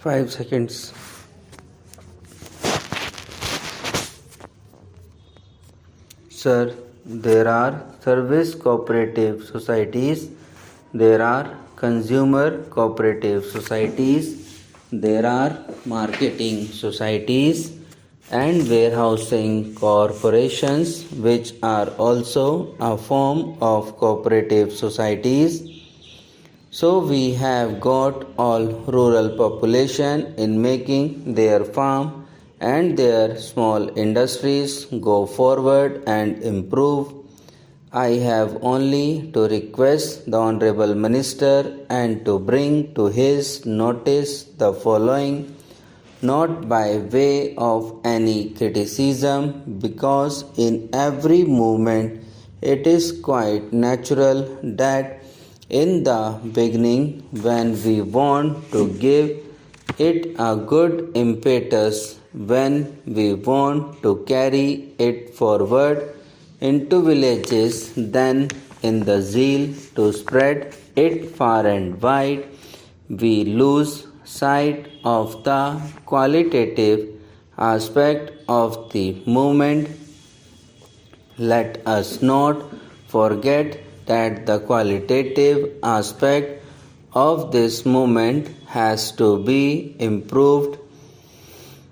5 seconds. Sir, there are service cooperative societies, there are consumer cooperative societies, there are marketing societies and warehousing corporations, which are also a form of cooperative societies. So we have got all rural population in making their farm and their small industries go forward and improve. I have only to request the Honorable Minister and to bring to his notice the following, not by way of any criticism, because in every movement it is quite natural that in the beginning, when we want to give it a good impetus, when we want to carry it forward into villages, then in the zeal to spread it far and wide, we lose sight of the qualitative aspect of the movement. Let us not forget that the qualitative aspect of this movement has to be improved.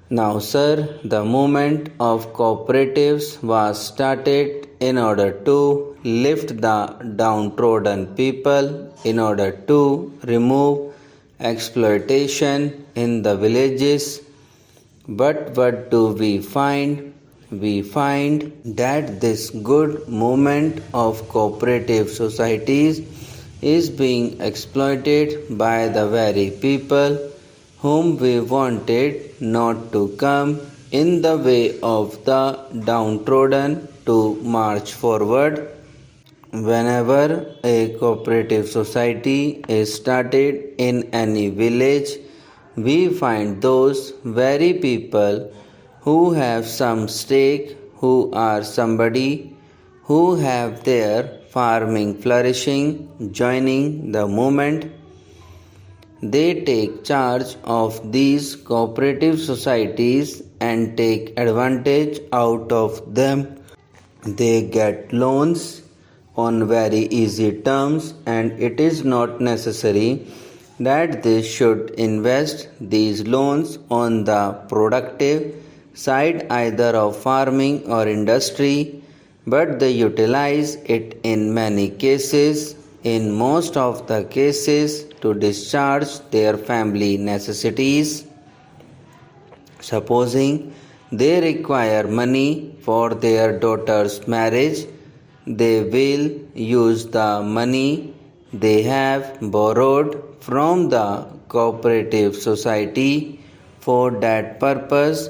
Now, sir, the movement of cooperatives was started in order to lift the downtrodden people, in order to remove exploitation in the villages. But what do we find? We find that this good movement of cooperative societies is being exploited by the very people whom we wanted not to come in the way of the downtrodden to march forward. Whenever a cooperative society is started in any village, we find those very people who have some stake, who are somebody who have their farming flourishing, joining the movement. They take charge of these cooperative societies and take advantage out of them. They get loans on very easy terms, and it is not necessary that they should invest these loans on the productive side either of farming or industry, but they utilize it in many cases, in most of the cases, to discharge their family necessities. Supposing they require money for their daughter's marriage, they will use the money they have borrowed from the cooperative society for that purpose.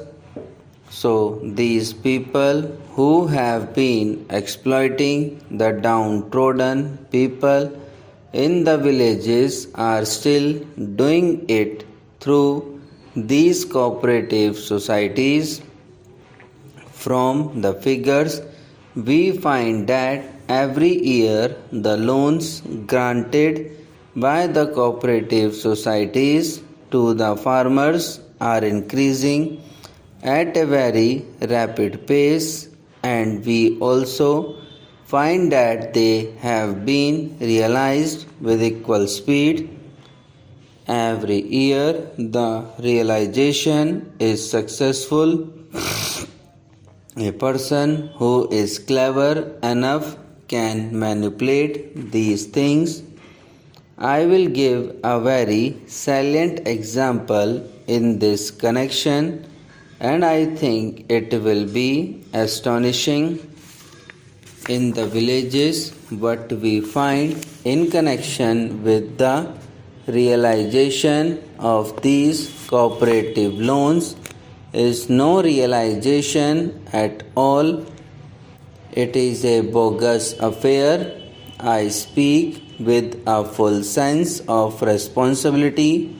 So these people who have been exploiting the downtrodden people in the villages are still doing it through these cooperative societies. From the figures, we find that every year the loans granted by the cooperative societies to the farmers are increasing at a very rapid pace, and we also find that they have been realized with equal speed. Every year the realization is successful. A person who is clever enough can manipulate these things. I will give a very salient example in this connection, and I think it will be astonishing. In the villages, what we find in connection with the realization of these cooperative loans is no realization at all. It is a bogus affair. I speak with a full sense of responsibility.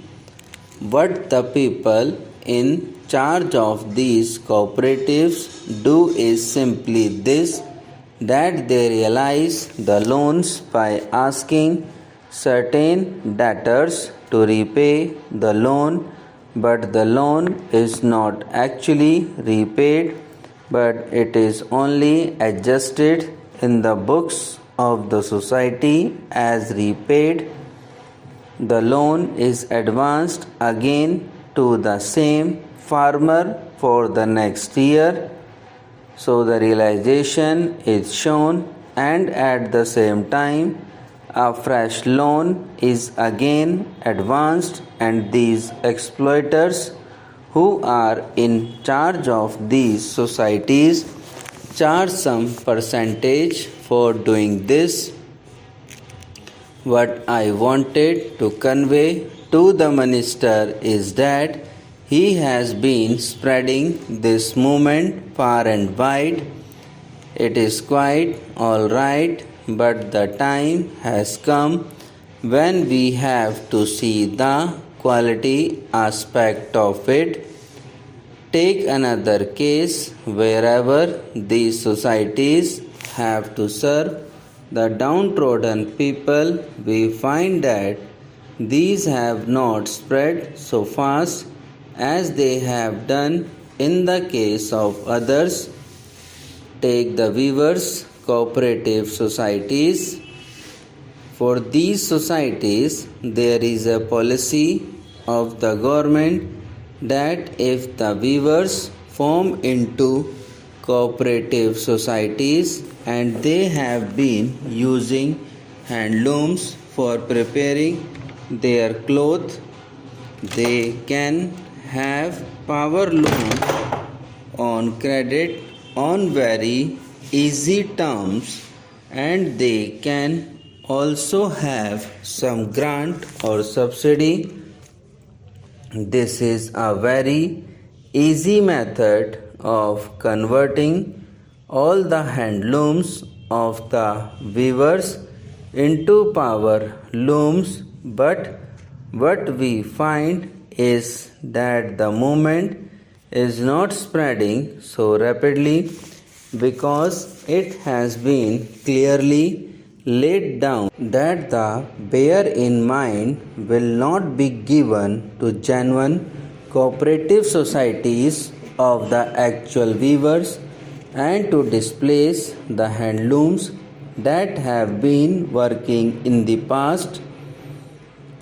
What the people in charge of these cooperatives do is simply this, that they realize the loans by asking certain debtors to repay the loan but the loan is not actually repaid, but it is only adjusted in the books of the society as repaid. The loan is advanced again to the same farmer for the next year. So the realization is shown, and at the same time a fresh loan is again advanced, and these exploiters who are in charge of these societies charge some percentage for doing this. What I wanted to convey to the minister is that he has been spreading this movement far and wide. It is quite all right, but the time has come when we have to see the quality aspect of it. Take another case wherever these societies have to serve the downtrodden people. We find that these have not spread so fast as they have done in the case of others. Take the weavers' cooperative societies. For these societies, there is a policy of the government that if the weavers form into cooperative societies and they have been using handlooms for preparing their clothes, they can have power loan on credit on very easy terms, and they can also have some grant or subsidy. This is a very easy method of converting all the handlooms of the weavers into power looms, but what we find is that the movement is not spreading so rapidly because it has been clearly laid down that the bear in mind will not be given to genuine cooperative societies of the actual weavers and to displace the handlooms that have been working in the past.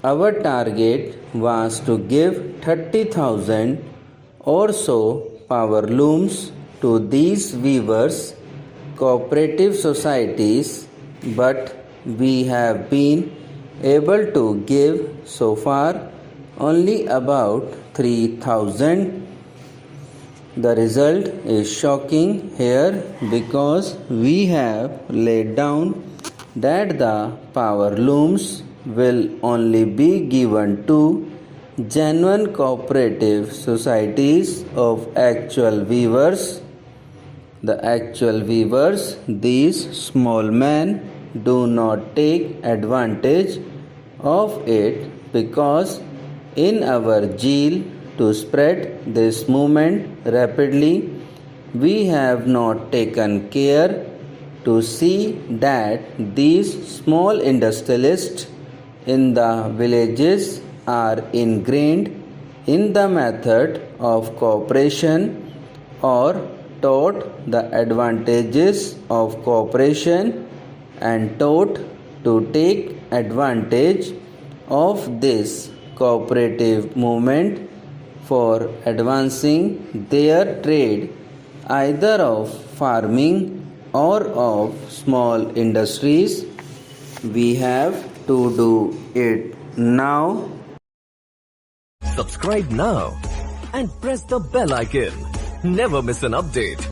Our target was to give 30,000 or so power looms to these weavers' cooperative societies, but we have been able to give so far only about 3,000. The result is shocking here because we have laid down that the power looms will only be given to genuine cooperative societies of actual weavers. The actual weavers, these small men, do not take advantage of it because in our zeal to spread this movement rapidly, we have not taken care to see that these small industrialists in the villages are ingrained in the method of cooperation or taught the advantages of cooperation and taught to take advantage of this cooperative movement for advancing their trade either of farming or of small industries. We have to do it now. Subscribe now and press the bell icon. Never miss an update.